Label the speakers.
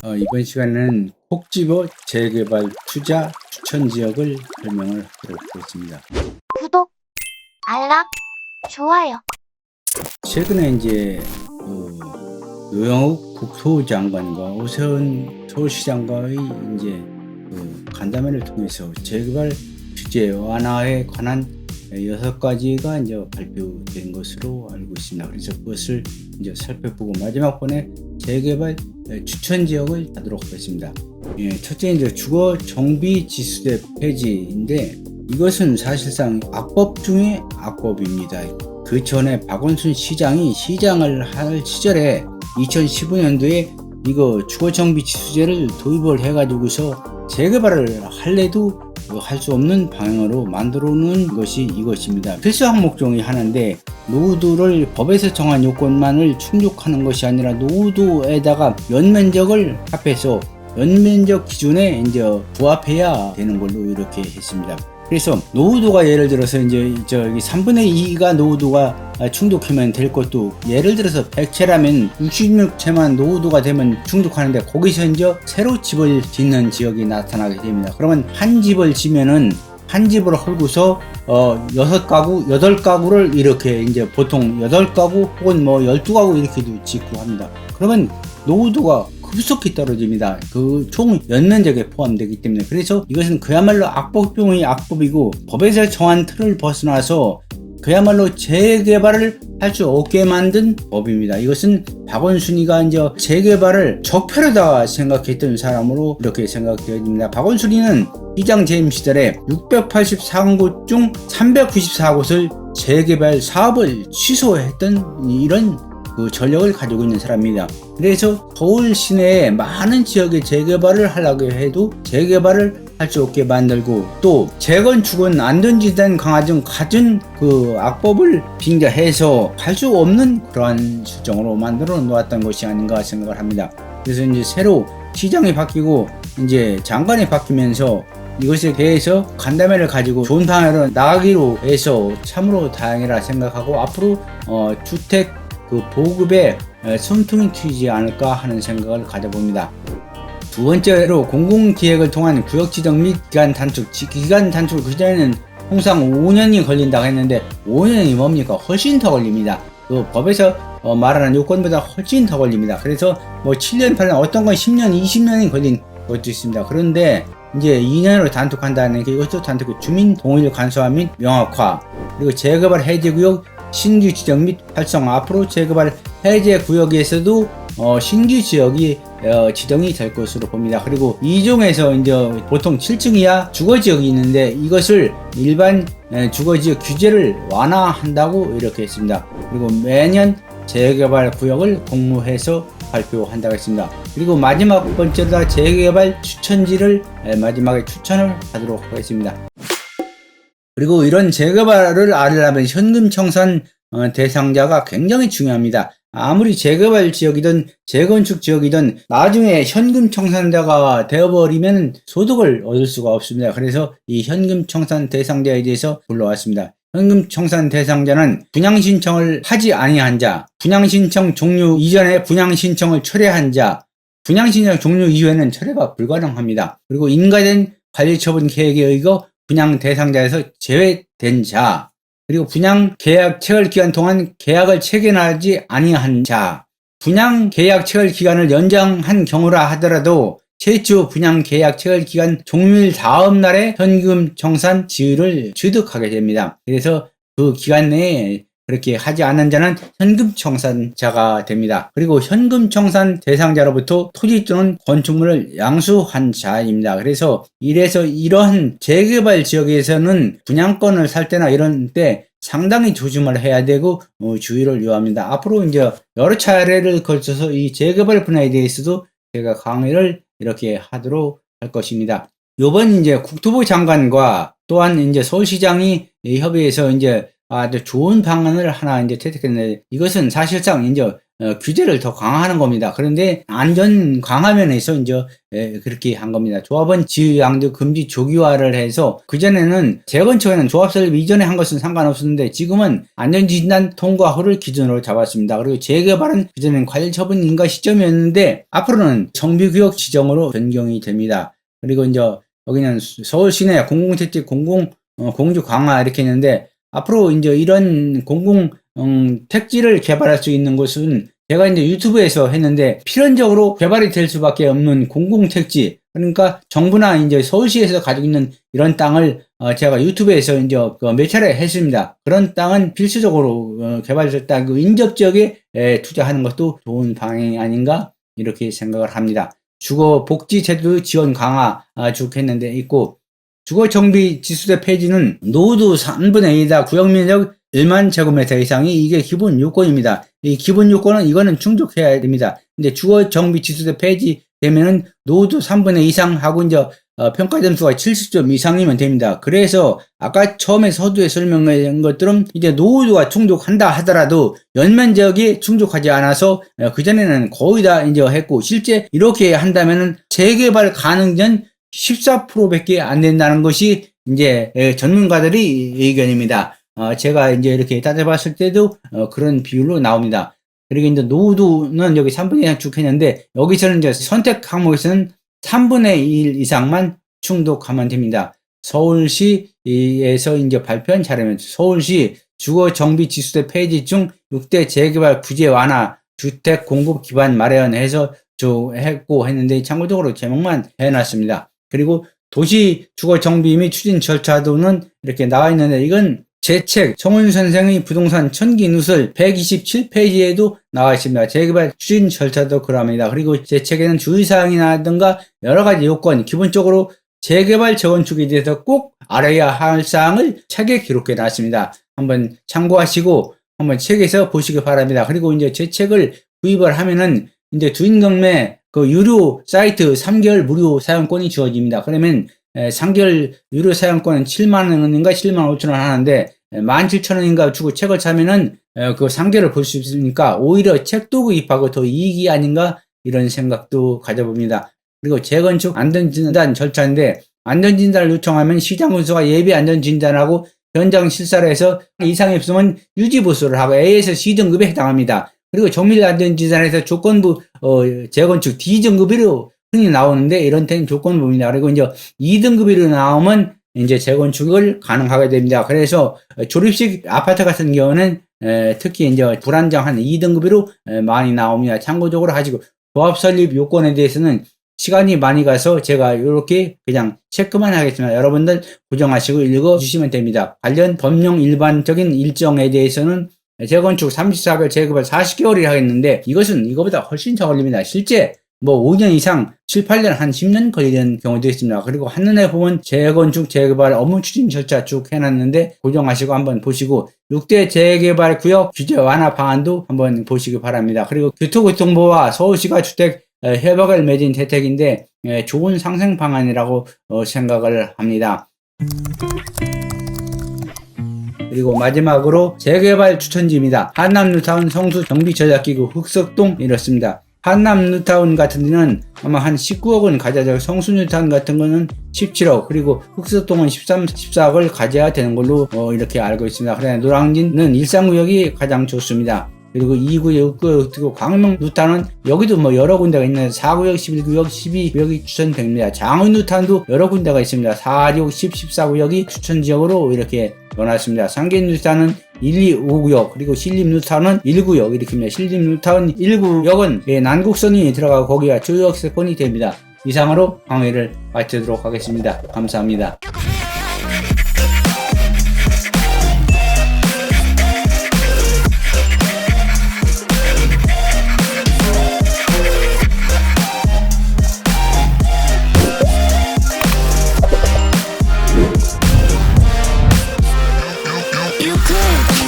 Speaker 1: 이번 시간에는 콕 집어 재개발 투자 추천 지역을 설명을 하도록 하겠습니다.
Speaker 2: 구독, 알람, 좋아요.
Speaker 1: 최근에 이제 노영욱 국토장관과 오세훈 서울시장과의 이제 간담회를 통해서 재개발 규제 완화에 관한 6가지가 이제 발표된 것으로 알고 있습니다. 그래서 그것을 이제 살펴보고 마지막 번에 재개발 추천 지역을 하도록 하겠습니다. 첫째 이제 주거 정비 지수대 폐지인데 이것은 사실상 악법 중에 악법입니다. 그 전에 박원순 시장이 시장을 할 시절에 2015년도에 이거 주거 정비 지수제를 도입을 해가지고서 재개발을 할래도 할 수 없는 방향으로 만들어 놓은 것이 이것입니다. 필수 항목 중에 하나인데 노후도를 법에서 정한 요건만을 충족하는 것이 아니라 노후도에다가 연면적을 합해서 연면적 기준에 이제 부합해야 되는 걸로 이렇게 했습니다. 그래서 노후도가 예를 들어서 이제 저기 3분의 2가 노후도가 충족하면 될 것도 예를 들어서 100채라면 66채만 노후도가 되면 충족하는데 거기서 이제 새로 집을 짓는 지역이 나타나게 됩니다. 그러면 한 집을 지면은 한 집을 헐고서 6가구, 8가구를 이렇게 이제 보통 8가구 혹은 뭐 12가구 이렇게도 짓고 합니다. 그러면 노후도가 급속히 떨어집니다. 그 총 연면적에 포함되기 때문에. 그래서 이것은 그야말로 악법 중의 악법이고 법에서 정한 틀을 벗어나서 그야말로 재개발을 할 수 없게 만든 법입니다. 이것은 박원순이가 이제 재개발을 적폐로다 생각했던 사람으로 이렇게 생각되어집니다. 박원순이는 시장 재임 시절에 684곳 중 394곳을 재개발 사업을 취소했던 이런 그 전력을 가지고 있는 사람입니다. 그래서 서울 시내에 많은 지역의 재개발을 하려고 해도 재개발을 할 수 없게 만들고 또 재건축은 안전지대 강화 등 갖은 그 악법을 빙자해서 할 수 없는 그러한 실정으로 만들어 놓았던 것이 아닌가 생각을 합니다. 그래서 이제 새로 시장이 바뀌고 이제 장관이 바뀌면서 이것에 대해서 간담회를 가지고 좋은 방향으로 나가기로 해서 참으로 다행이라 생각하고 앞으로 주택 그 보급에 숨통이 트이지 않을까 하는 생각을 가져봅니다. 두 번째로 공공기획을 통한 구역 지정 및 기간 단축. 기간 단축 그전에는 통상 5년이 걸린다고 했는데 5년이 뭡니까? 훨씬 더 걸립니다. 그 법에서 말하는 요건보다 훨씬 더 걸립니다. 그래서 뭐 7년, 8년, 어떤 건 10년, 20년이 걸린 것도 있습니다. 그런데 이제 2년으로 단축한다는 게 이것도 단축, 주민 동의를 간소화 및 명확화, 그리고 재개발 해제구역 신규 지정 및 활성화. 앞으로 재개발 해제 구역에서도 신규 지역이 지정이 될 것으로 봅니다. 그리고 이중에서 이제 보통 7층 이하 주거 지역이 있는데 이것을 일반 주거 지역 규제를 완화한다고 이렇게 했습니다. 그리고 매년 재개발 구역을 공모해서 발표한다고 했습니다. 그리고 마지막 번째로 재개발 추천지를 마지막에 추천을 하도록 하겠습니다. 그리고 이런 재개발을 하려면 현금 청산 대상자가 굉장히 중요합니다. 아무리 재개발 지역이든 재건축 지역이든 나중에 현금 청산자가 되어버리면 소득을 얻을 수가 없습니다. 그래서 이 현금 청산 대상자에 대해서 불러왔습니다. 현금 청산 대상자는 분양신청을 하지 아니한 자, 분양신청 종료 이전에 분양신청을 철회한 자, 분양신청 종료 이후에는 철회가 불가능합니다. 그리고 인가된 관리처분 계획에 의거 분양 대상자에서 제외된 자, 그리고 분양 계약 체결 기간 동안 계약을 체결하지 아니한 자, 분양 계약 체결 기간을 연장한 경우라 하더라도 최초 분양 계약 체결 기간 종료일 다음 날에 현금 청산 지위를 취득하게 됩니다. 그래서 그 기간 내에 그렇게 하지 않은 자는 현금 청산자가 됩니다. 그리고 현금 청산 대상자로부터 토지 또는 건축물을 양수한 자입니다. 그래서 이래서 이러한 재개발 지역에서는 분양권을 살 때나 이런 때 상당히 조심을 해야 되고 주의를 요합니다. 앞으로 이제 여러 차례를 걸쳐서 이 재개발 분야에 대해서도 제가 강의를 이렇게 하도록 할 것입니다. 요번 이제 국토부 장관과 또한 이제 서울시장이 협의해서 이제 아주 좋은 방안을 하나 이제 채택했는데, 이것은 사실상 이제 규제를 더 강화하는 겁니다. 그런데 안전 강화 면에서 이제 그렇게 한 겁니다. 조합원 지위 양도 금지 조기화를 해서, 그전에는 재건축에는 조합 설립 이전에 한 것은 상관없었는데 지금은 안전진단 통과 후를 기준으로 잡았습니다. 그리고 재개발은 그전에는 관리 처분 인가 시점이었는데 앞으로는 정비구역 지정으로 변경이 됩니다. 그리고 이제 여기는 서울 시내 공공택지 공주 강화 이렇게 했는데, 앞으로 이제 이런 택지를 개발할 수 있는 곳은 제가 이제 유튜브에서 했는데 필연적으로 개발이 될 수밖에 없는 공공택지, 그러니까 정부나 이제 서울시에서 가지고 있는 이런 땅을 제가 유튜브에서 이제 몇 차례 했습니다. 그런 땅은 필수적으로 개발될 땅, 인접 지역에 투자하는 것도 좋은 방향이 아닌가 이렇게 생각을 합니다. 주거 복지 제도 지원 강화 쭉 했는데 있고, 주거 정비 지수대 폐지는 노후도 3분의 2이다. 구역면적 1만 제곱미터 이상이 이게 기본 요건입니다. 이 기본 요건은 이거는 충족해야 됩니다. 근데 주거 정비 지수대 폐지 되면은 노후도 3분의 2 이상 하고 이제 평가 점수가 70점 이상이면 됩니다. 그래서 아까 처음에 서두에 설명한 것처럼 이제 노후도가 충족한다 하더라도 연면적이 충족하지 않아서 그전에는 거의 다 이제 했고, 실제 이렇게 한다면은 재개발 가능전 14%밖에 안 된다는 것이 이제 전문가들의 의견입니다. 제가 이제 이렇게 따져봤을 때도 그런 비율로 나옵니다. 그리고 이제 노후도는 여기 3분의 1 쭉 했는데, 여기서는 이제 선택 항목에서는 3분의 1 이상만 충족하면 됩니다. 서울시에서 이제 발표한 자료면 서울시 주거 정비 지수대 폐지 중 6대 재개발 규제 완화 주택 공급 기반 마련해서 쭉 했고 했는데, 참고적으로 제목만 해놨습니다. 그리고 도시 주거 정비 및 추진 절차도는 이렇게 나와 있는데, 이건 제 책 정훈 선생의 부동산 천기 누설 127페이지에도 나와 있습니다. 재개발 추진 절차도 그럽니다. 그리고 제 책에는 주의사항이라든가 여러 가지 요건, 기본적으로 재개발 재건축에 대해서 꼭 알아야 할 사항을 책에 기록해 놨습니다. 한번 참고하시고 한번 책에서 보시기 바랍니다. 그리고 이제 제 책을 구입을 하면은 이제 주인공매 그 유료 사이트 3개월 무료 사용권이 주어집니다. 그러면 3개월 유료 사용권은 7만원인가 7만 5천원 하는데 17,000원인가 주고 책을 사면은 그 3개월을 볼 수 있으니까 오히려 책도 구입하고 더 이익이 아닌가 이런 생각도 가져봅니다. 그리고 재건축 안전진단 절차인데, 안전진단을 요청하면 시장군수가 예비 안전진단하고 현장 실사를 해서 이상이 없으면 유지보수를 하고 A에서 C등급에 해당합니다. 그리고 정밀 안전진단에서 조건부 재건축 D등급으로 흔히 나오는데, 이런 데는 조건부입니다. 그리고 이제 2등급으로 나오면 이제 재건축을 가능하게 됩니다. 그래서 조립식 아파트 같은 경우는 특히 이제 불안정한 2등급으로 많이 나옵니다. 참고적으로 하시고, 조합 설립 요건에 대해서는 시간이 많이 가서 제가 이렇게 그냥 체크만 하겠습니다. 여러분들 고정하시고 읽어주시면 됩니다. 관련 법령 일반적인 일정에 대해서는 재건축 34개월, 재개발 40개월이 하겠는데, 이것은 이거보다 훨씬 더 걸립니다. 실제 뭐 5년 이상, 7, 8년, 한 10년 걸리는 경우도 있습니다. 그리고 한눈에 보면 재건축, 재개발 업무 추진 절차 쭉 해놨는데 고정하시고 한번 보시고, 6대 재개발 구역 규제 완화 방안도 한번 보시기 바랍니다. 그리고 교토교통부와 서울시가 주택 협약을 맺은 대책인데 좋은 상생 방안이라고 생각을 합니다. 그리고 마지막으로 재개발 추천지입니다. 한남 뉴타운 성수 정비 전략기구 흑석동 이렇습니다. 한남 뉴타운 같은 데는 아마 한 19억 원 가져야, 성수 뉴타운 같은 거는 17억, 그리고 흑석동은 13, 14억을 가져야 되는 걸로 이렇게 알고 있습니다. 그래 노량진은 일산구역이 가장 좋습니다. 그리고 2구역, 6구역, 그리고 광명 뉴타운은 여기도 뭐 여러 군데가 있는데 4구역, 11구역, 12구역이 추천됩니다. 장원 뉴타운도 여러 군데가 있습니다. 4, 6, 10, 14구역이 추천지역으로 이렇게 넣어놨습니다. 상계 뉴타운은 1, 2, 5구역, 그리고 신림 뉴타운은 1구역 이렇게입니다. 신림 뉴타운 1구역은 난국선이 들어가고 거기가 주역세권이 됩니다. 이상으로 강의를 마치도록 하겠습니다. 감사합니다.
Speaker 3: You could